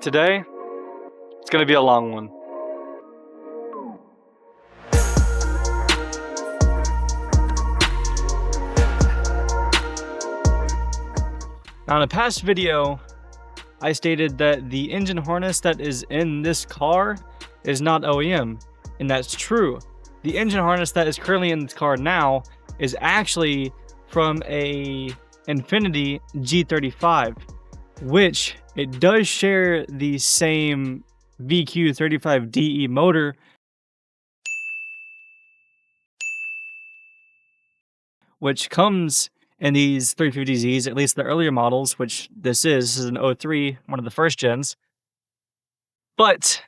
Today, it's going to be a long one. Now, in a past video, I stated that the engine harness that is in this car is not OEM, and that's true. The engine harness that is currently in this car now is actually from a Infiniti G35, which it does share the same VQ35DE motor, which comes in these 350Zs, at least the earlier models, which this is an 03, one of the first gens. But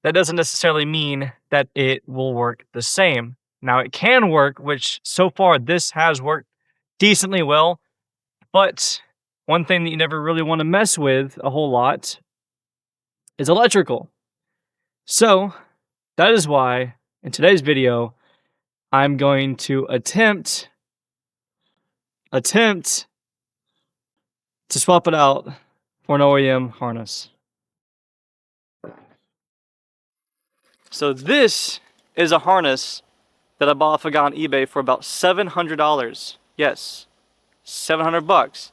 that doesn't necessarily mean that it will work the same. Now, it can work, which so far this has worked decently well, but one thing that you never really want to mess with a whole lot is electrical. So that is why in today's video, I'm going to attempt to swap it out for an OEM harness. So this is a harness that I bought off a guy on eBay for about $700. Yes, $700.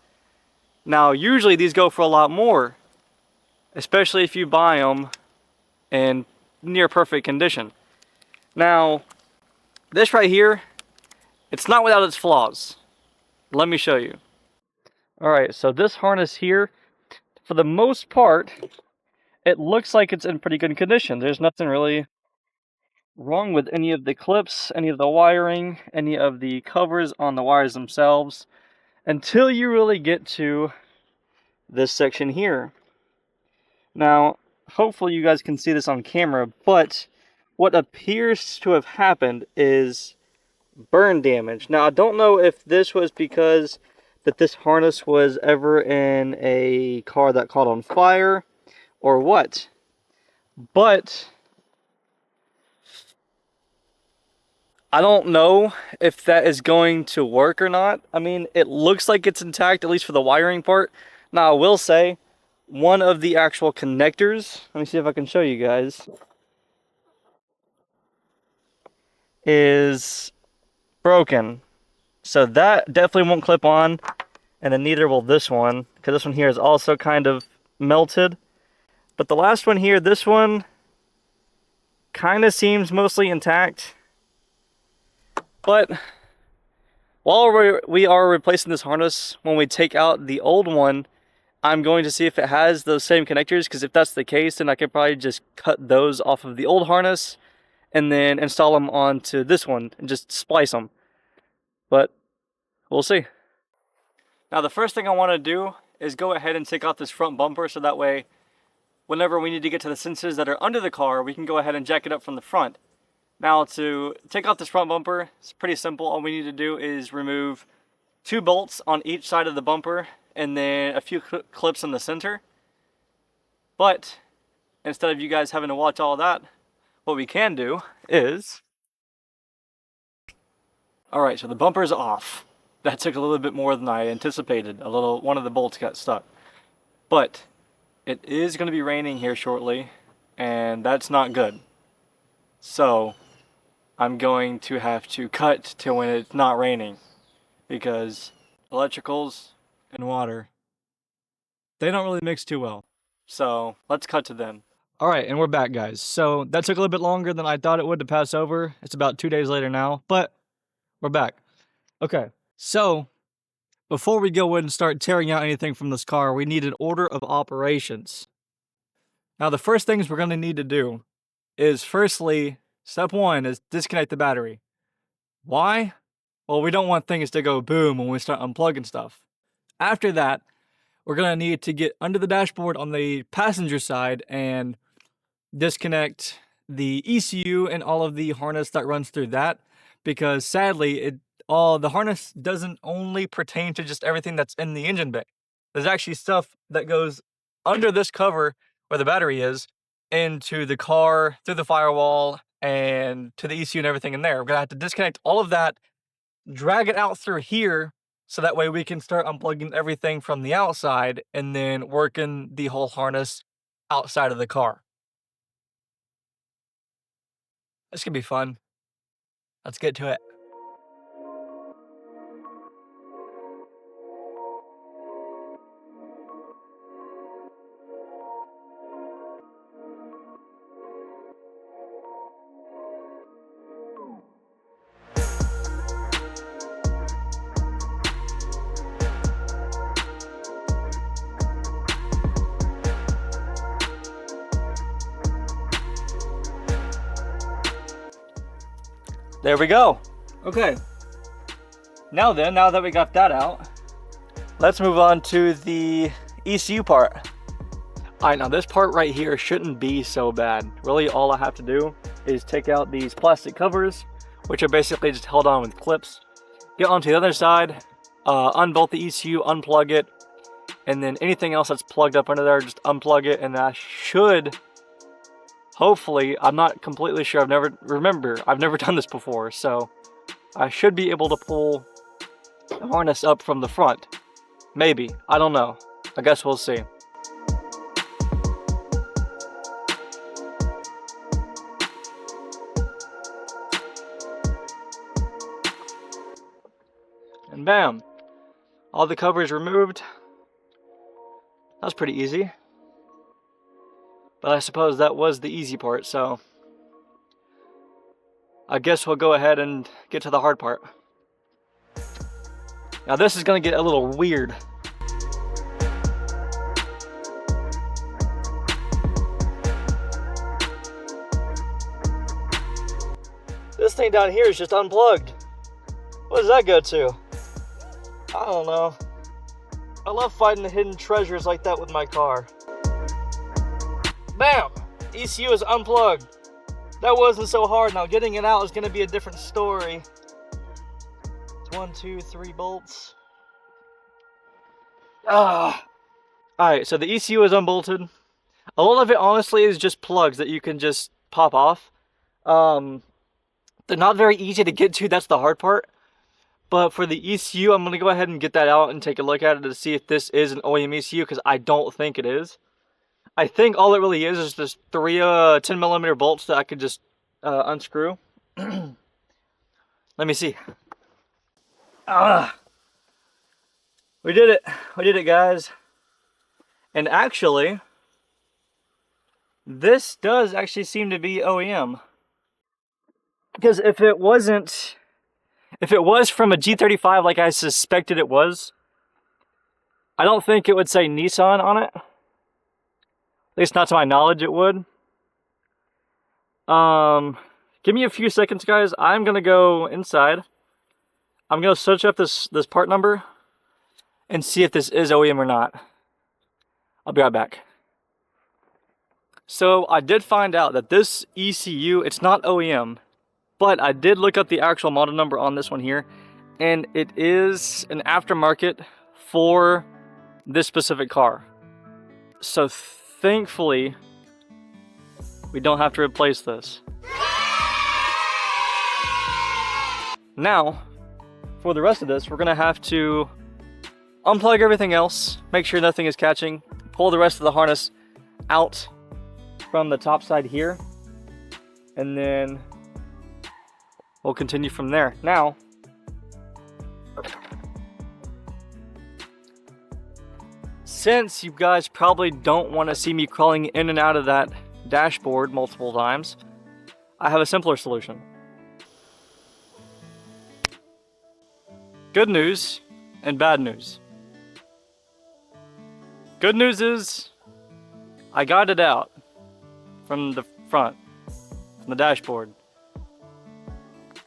Now, usually these go for a lot more, especially if you buy them in near perfect condition. Now, this right here, it's not without its flaws. Let me show you. Alright, so this harness here, for the most part, it looks like it's in pretty good condition. There's nothing really wrong with any of the clips, any of the wiring, any of the covers on the wires themselves, until you really get to this section here. Now, hopefully you guys can see this on camera, but what appears to have happened is burn damage. Now, I don't know if this was because that this harness was ever in a car that caught on fire or what, but I don't know if that is going to work or not. I mean, it looks like it's intact, at least for the wiring part. Now, I will say, one of the actual connectors, let me see if I can show you guys, is broken. So that definitely won't clip on, and then neither will this one, because this one here is also kind of melted. But the last one here, this one, kind of seems mostly intact. But while we are replacing this harness, when we take out the old one, I'm going to see if it has those same connectors, because if that's the case, then I could probably just cut those off of the old harness and then install them onto this one and just splice them. But we'll see. Now, the first thing I want to do is go ahead and take off this front bumper, so that way whenever we need to get to the sensors that are under the car, we can go ahead and jack it up from the front. Now, to take off this front bumper, it's pretty simple. All we need to do is remove 2 bolts on each side of the bumper and then a few clips in the center. But instead of you guys having to watch all that, what we can do is... Alright, so the bumper's off. That took a little bit more than I anticipated. One of the bolts got stuck. But it is going to be raining here shortly, and that's not good. So I'm going to have to cut to when it's not raining, because electricals and water, they don't really mix too well. So let's cut to them. Alright, and we're back, guys. So that took a little bit longer than I thought it would to pass over. It's about 2 days later now, but we're back. Okay, so before we go in and start tearing out anything from this car, we need an order of operations. Now, the first things we're going to need to do is, firstly, step 1 is disconnect the battery. Why? Well, we don't want things to go boom when we start unplugging stuff. After that, we're going to need to get under the dashboard on the passenger side and disconnect the ECU and all of the harness that runs through that, because sadly, the harness doesn't only pertain to just everything that's in the engine bay. There's actually stuff that goes under this cover where the battery is, into the car, through the firewall, and to the ECU and everything in there. We're going to have to disconnect all of that, drag it out through here So that way we can start unplugging everything from the outside and then working the whole harness outside of the car. This could be fun. Let's get to it. There we go. Okay. Now that we got that out, let's move on to the ECU part. All right, now this part right here shouldn't be so bad. Really, all I have to do is take out these plastic covers, which are basically just held on with clips. Get onto the other side, unbolt the ECU, unplug it, and then anything else that's plugged up under there, just unplug it, and that should, hopefully, I'm not completely sure, I've never done this before, so I should be able to pull the harness up from the front. Maybe, I don't know. I guess we'll see. And bam, all the covers removed. That's pretty easy. But I suppose that was the easy part, so I guess we'll go ahead and get to the hard part. Now this is gonna get a little weird. This thing down here is just unplugged. What does that go to? I don't know. I love finding the hidden treasures like that with my car. Bam! ECU is unplugged. That wasn't so hard. Now getting it out is going to be a different story. It's 1, 2, 3 bolts. Alright, so the ECU is unbolted. A lot of it honestly is just plugs that you can just pop off. They're not very easy to get to, that's the hard part. But for the ECU, I'm going to go ahead and get that out and take a look at it to see if this is an OEM ECU, because I don't think it is. I think all it really is just 3 10mm bolts that I could just unscrew. Let me see. We did it. We did it, guys. And actually, this does actually seem to be OEM. Because if it was from a G35 like I suspected it was, I don't think it would say Nissan on it. At least not to my knowledge it would. Give me a few seconds, guys. I'm gonna go inside. I'm gonna search up this part number and see if this is OEM or not. I'll be right back. So I did find out that this ECU, it's not OEM. But I did look up the actual model number on this one here, and it is an aftermarket for this specific car. So thankfully, we don't have to replace this. Now, for the rest of this, we're gonna have to unplug everything else, make sure nothing is catching, pull the rest of the harness out from the top side here, and then we'll continue from there. Now, since you guys probably don't want to see me crawling in and out of that dashboard multiple times, I have a simpler solution. Good news and bad news. Good news is I got it out from the front, from the dashboard.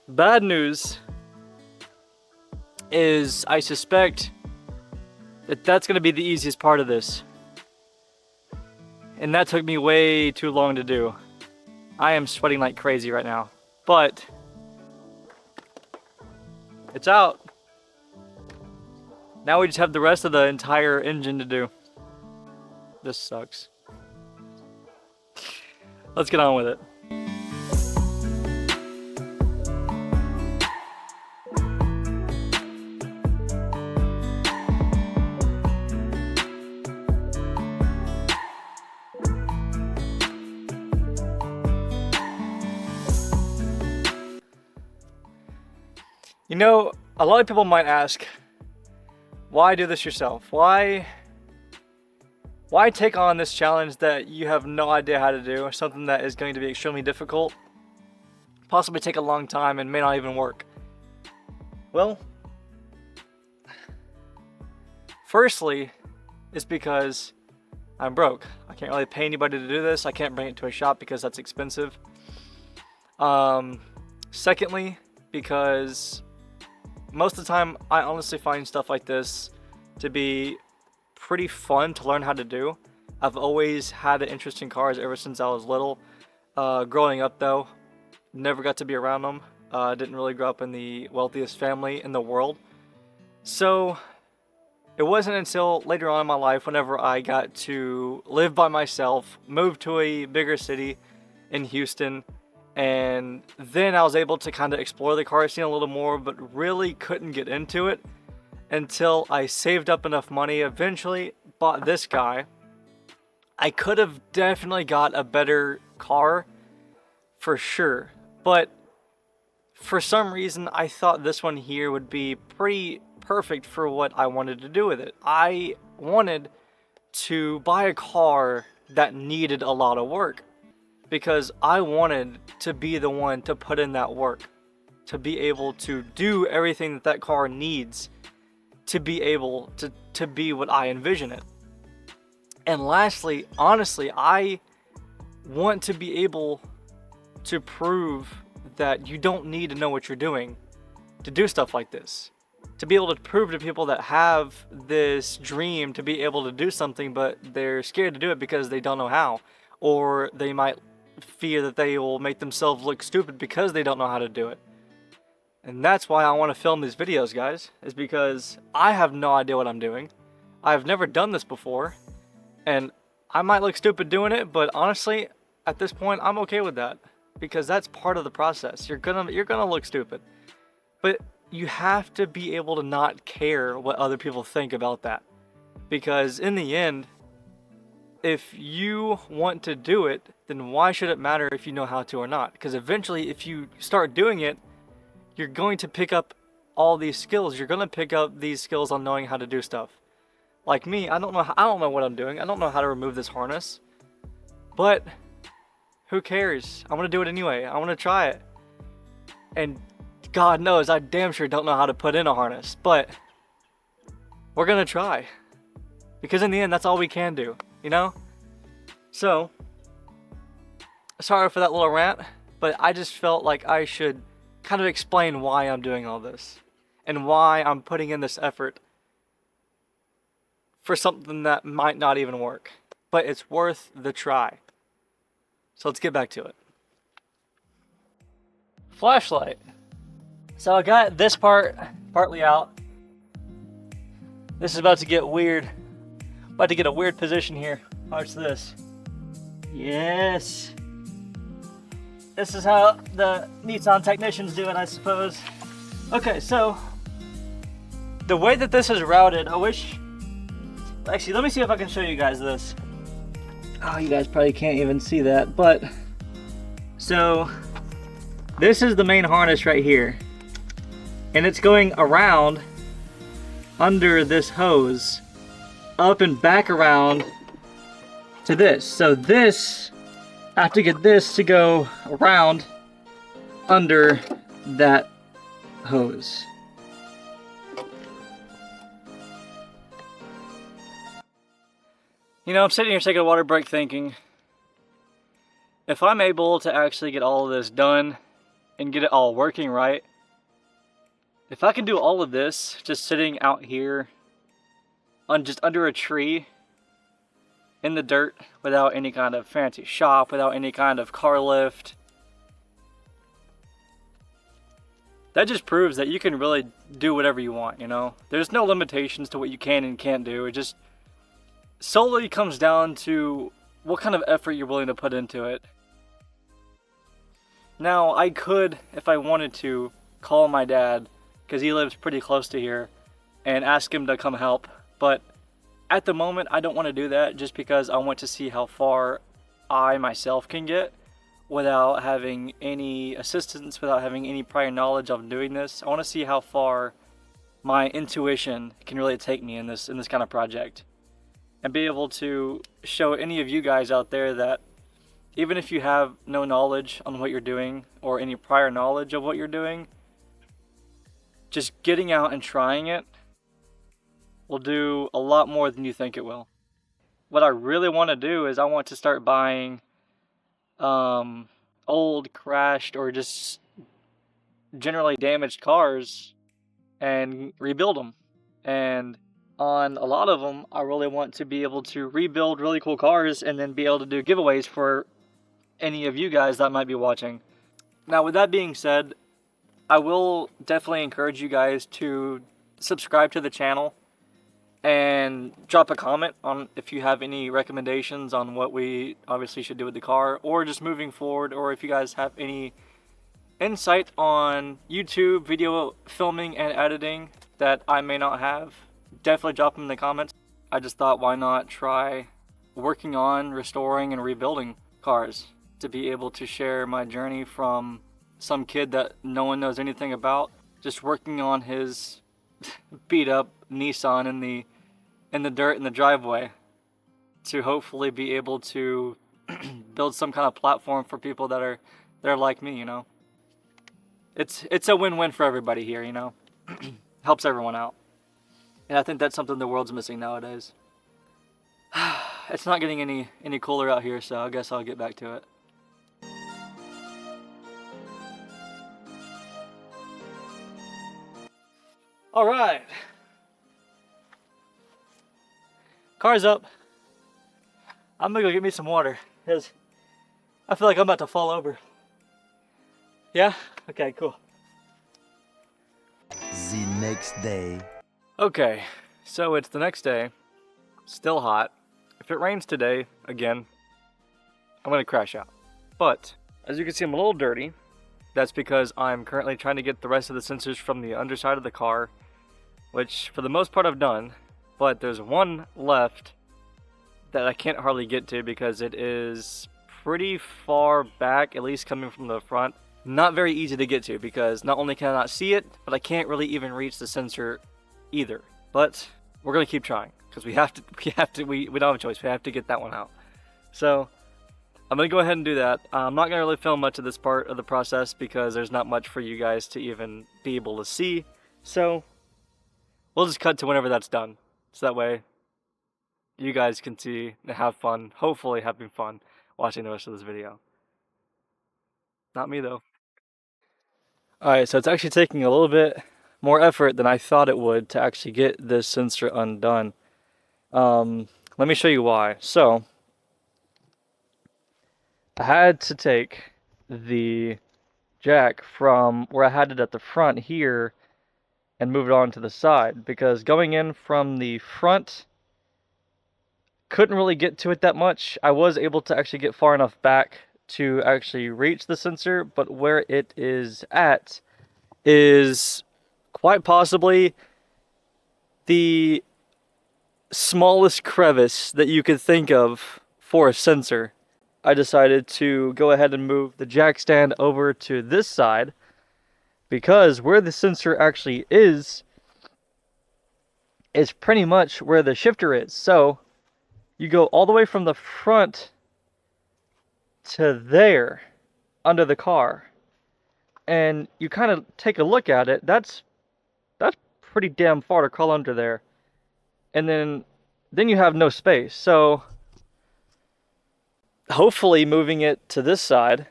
Bad news is I suspect that that's going to be the easiest part of this. And that took me way too long to do. I am sweating like crazy right now. But it's out. Now we just have the rest of the entire engine to do. This sucks. Let's get on with it. You know, a lot of people might ask, why do this yourself? Why take on this challenge that you have no idea how to do, or something that is going to be extremely difficult, possibly take a long time and may not even work? Well, firstly, it's because I'm broke. I can't really pay anybody to do this. I can't bring it to a shop because that's expensive. Secondly, because most of the time I honestly find stuff like this to be pretty fun to learn how to do. I've always had an interest in cars ever since I was little. Growing up though, never got to be around them. Didn't really grow up in the wealthiest family in the world. So it wasn't until later on in my life, whenever I got to live by myself, moved to a bigger city in Houston, and then I was able to kind of explore the car scene a little more, but really couldn't get into it until I saved up enough money, eventually bought this guy. I could have definitely got a better car for sure, but for some reason I thought this one here would be pretty perfect for what I wanted to do with it. I wanted to buy a car that needed a lot of work, because I wanted to be the one to put in that work, to be able to do everything that that car needs to be able to be what I envision it. And lastly, honestly, I want to be able to prove that you don't need to know what you're doing to do stuff like this. To be able to prove to people that have this dream to be able to do something, but they're scared to do it because they don't know how, or they might fear that they will make themselves look stupid because they don't know how to do it. And that's why I want to film these videos, guys, is because I have no idea what I'm doing. I've never done this before, and I might look stupid doing it, but honestly, at this point, I'm okay with that, because that's part of the process. You're gonna look stupid, but you have to be able to not care what other people think about that, because in the end, if you want to do it, then why should it matter if you know how to or not? Because eventually, if you start doing it, you're going to pick up all these skills. You're going to pick up these skills on knowing how to do stuff. Like me, I don't know what I'm doing. I don't know how to remove this harness. But who cares? I want to do it anyway. I want to try it. And God knows, I damn sure don't know how to put in a harness. But we're going to try. Because in the end, that's all we can do. You know? So, sorry for that little rant, but I just felt like I should kind of explain why I'm doing all this and why I'm putting in this effort for something that might not even work, but it's worth the try. So let's get back to it. Flashlight. So I got this part partly out. This is about to get weird. About to get a weird position here. Watch this. Yes. This is how the Nissan technicians do it, I suppose. Okay, so the way that this is routed, actually, let me see if I can show you guys this. Oh, you guys probably can't even see that, but so this is the main harness right here, and it's going around under this hose, up and back around to this. So this, I have to get this to go around under that hose. You know, I'm sitting here taking a water break thinking, if I'm able to actually get all of this done and get it all working right, if I can do all of this just sitting out here just under a tree in the dirt without any kind of fancy shop, without any kind of car lift, that just proves that you can really do whatever you want, you know? There's no limitations to what you can and can't do. It just solely comes down to what kind of effort you're willing to put into it. Now, I could, if I wanted to, call my dad, because he lives pretty close to here, and ask him to come help. But at the moment, I don't want to do that just because I want to see how far I myself can get without having any assistance, without having any prior knowledge of doing this. I want to see how far my intuition can really take me in this kind of project, and be able to show any of you guys out there that even if you have no knowledge on what you're doing or any prior knowledge of what you're doing, just getting out and trying it will do a lot more than you think it will. What I really want to do is I want to start buying old, crashed, or just generally damaged cars and rebuild them. And on a lot of them, I really want to be able to rebuild really cool cars and then be able to do giveaways for any of you guys that might be watching. Now, with that being said, I will definitely encourage you guys to subscribe to the channel and drop a comment on if you have any recommendations on what we obviously should do with the car, or just moving forward, or if you guys have any insight on YouTube video filming and editing that I may not have. Definitely drop them in the comments. I just thought, why not try working on restoring and rebuilding cars, to be able to share my journey from some kid that no one knows anything about, just working on his beat up Nissan in the dirt in the driveway, to hopefully be able to build some kind of platform for people that are like me, you know. It's a win-win for everybody here, you know. Helps everyone out. And I think that's something the world's missing nowadays. It's not getting any cooler out here, so I guess I'll get back to it. All right. Car's up. I'm gonna go get me some water, because I feel like I'm about to fall over. Yeah? Okay, cool. The next day. Okay, so it's the next day. Still hot. If it rains today, again, I'm gonna crash out. But, as you can see, I'm a little dirty. That's because I'm currently trying to get the rest of the sensors from the underside of the car, which for the most part I've done, but there's one left that I can't hardly get to because it is pretty far back, at least coming from the front. Not very easy to get to, because not only can I not see it, but I can't really even reach the sensor either. But we're gonna keep trying, because we don't have a choice. We have to get that one out. So I'm gonna go ahead and do that. I'm not gonna really film much of this part of the process because there's not much for you guys to even be able to see. So we'll just cut to whenever that's done, so that way you guys can see and have fun, hopefully having fun watching the rest of this video. Not me though. Alright, so it's actually taking a little bit more effort than I thought it would to actually get this sensor undone. Let me show you why. So I had to take the jack from where I had it at the front here and move it on to the side, because going in from the front, couldn't really get to it that much. I was able to actually get far enough back to actually reach the sensor, but where it is at is quite possibly the smallest crevice that you could think of for a sensor. I decided to go ahead and move the jack stand over to this side, because where the sensor actually is pretty much where the shifter is. So you go all the way from the front to there under the car, and you kind of take a look at it. That's pretty damn far to crawl under there, and then you have no space. So hopefully moving it to this side,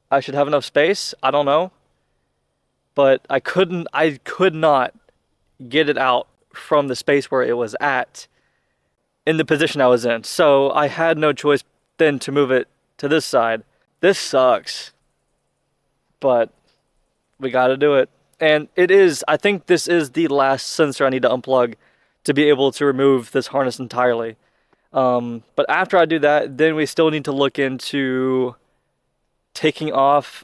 I should have enough space. I don't know, but I could not get it out from the space where it was at in the position I was in. So I had no choice then to move it to this side. This sucks, but we gotta do it. And I think this is the last sensor I need to unplug to be able to remove this harness entirely. But after I do that, then we still need to look into taking off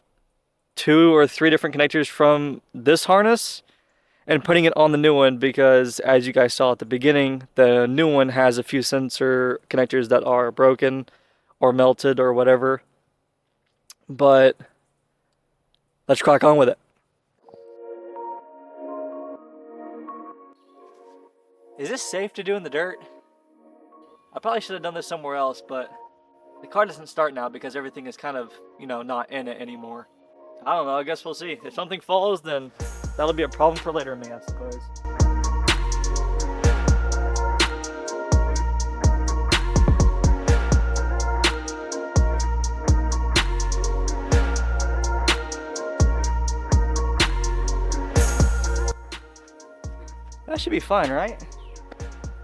2 or 3 different connectors from this harness and putting it on the new one, because as you guys saw at the beginning, the new one has a few sensor connectors that are broken or melted or whatever. but let's crack on with it. Is this safe to do in the dirt? I probably should have done this somewhere else, but the car doesn't start now because everything is kind of, not in it anymore. I don't know, I guess we'll see. If something falls, then that'll be a problem for later me, I suppose. That should be fine, right?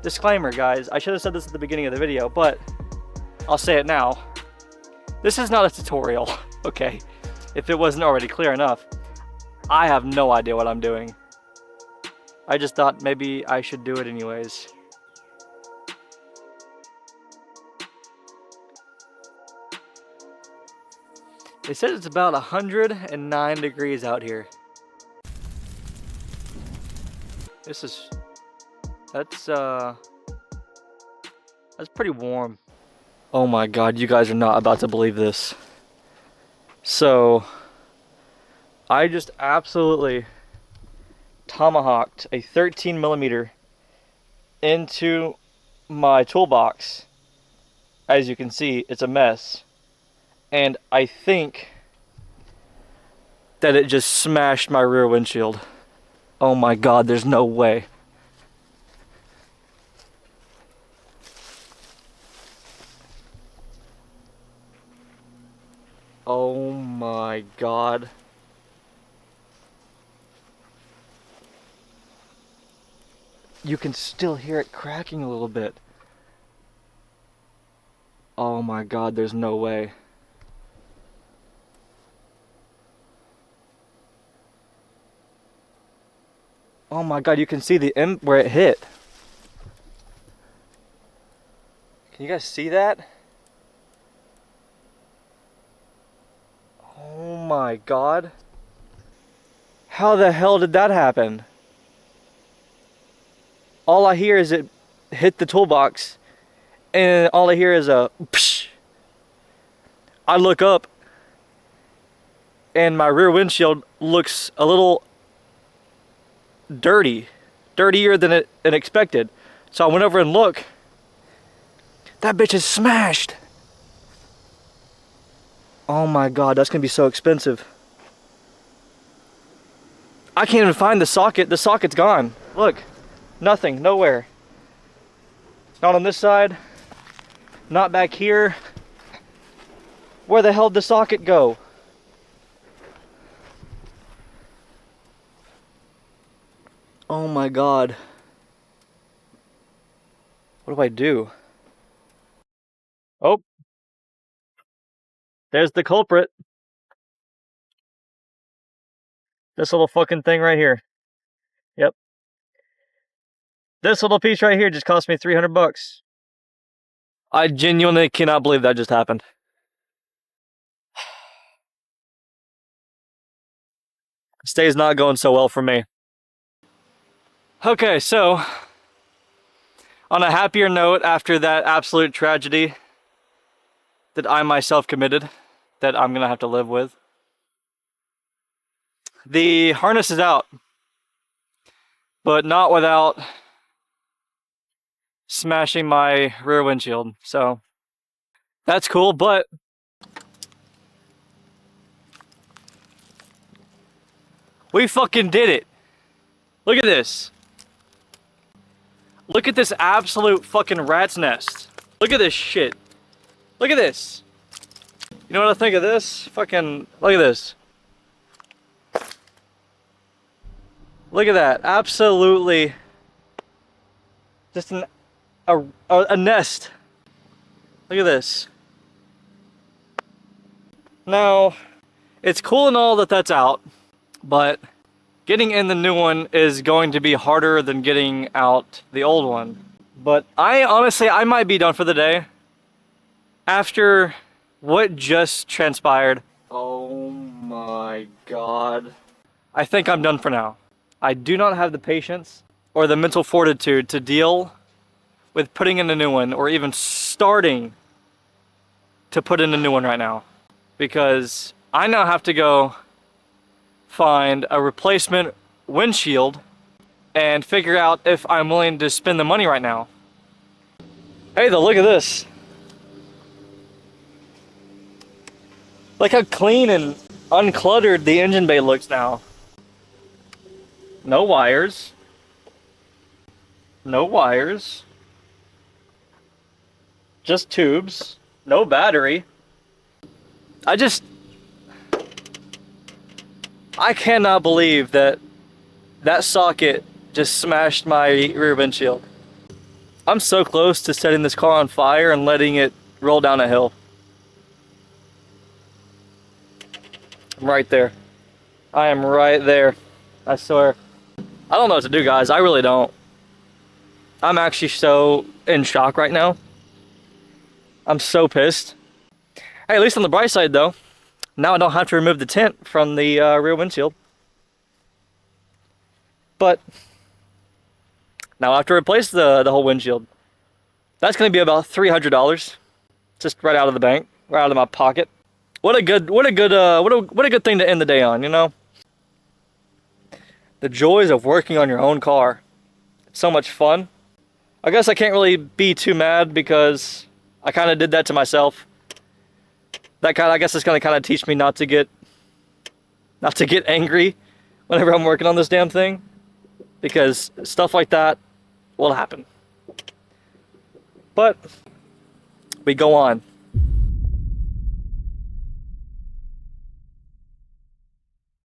Disclaimer, guys, I should have said this at the beginning of the video, but I'll say it now. This is not a tutorial, okay? If it wasn't already clear enough. I have no idea what I'm doing. I just thought maybe I should do it anyways. They said it's about 109 degrees out here. That's pretty warm. Oh my God, you guys are not about to believe this. So, I just absolutely tomahawked a 13mm into my toolbox. As you can see, it's a mess. And I think that it just smashed my rear windshield. Oh my God, there's no way. Oh my God. You can still hear it cracking a little bit. Oh my God, there's no way. Oh my God, you can see the where it hit. Can you guys see that? Oh my God. How the hell did that happen? All I hear is it hit the toolbox, and all I hear is a psh. I look up, and my rear windshield looks a little dirtier than expected. So I went over and look. That bitch is smashed. Oh my God, that's gonna be so expensive. I can't even find the socket. The socket's gone. Look, nothing, nowhere. Not on this side, not back here. Where the hell did the socket go? Oh my God. What do I do? Oh, there's the culprit. This little fucking thing right here. Yep. This little piece right here just cost me 300 bucks. I genuinely cannot believe that just happened. This day is not going so well for me. Okay, so on a happier note, after that absolute tragedy that I myself committed, that I'm gonna have to live with, the harness is out, but not without smashing my rear windshield. So that's cool, but we fucking did it. Look at this. Look at this absolute fucking rat's nest. Look at this shit. Look at this. You know what I think of this? Fucking, look at this. Look at that. Absolutely just a nest. Look at this. Now, it's cool and all that that's out, but getting in the new one is going to be harder than getting out the old one. But I honestly might be done for the day. After what just transpired. Oh my God. I think I'm done for now. I do not have the patience or the mental fortitude to deal with putting in a new one or even starting to put in a new one right now. because I now have to go find a replacement windshield and figure out if I'm willing to spend the money right now. Hey though, look at this. Look how clean and uncluttered the engine bay looks now. No wires. No wires. Just tubes. No battery. I cannot believe that socket just smashed my rear windshield. I'm so close to setting this car on fire and letting it roll down a hill. I'm right there. I am right there. I swear. I don't know what to do, guys. I really don't. I'm actually so in shock right now. I'm so pissed. Hey, at least on the bright side though, now I don't have to remove the tint from the rear windshield. But now I have to replace the whole windshield. That's going to be about $300, just right out of the bank, right out of my pocket. What a good thing to end the day on, you know? The joys of working on your own car. It's so much fun. I guess I can't really be too mad because I kind of did that to myself. I guess it's going to kind of teach me not to get angry whenever I'm working on this damn thing, because stuff like that will happen. But we go on.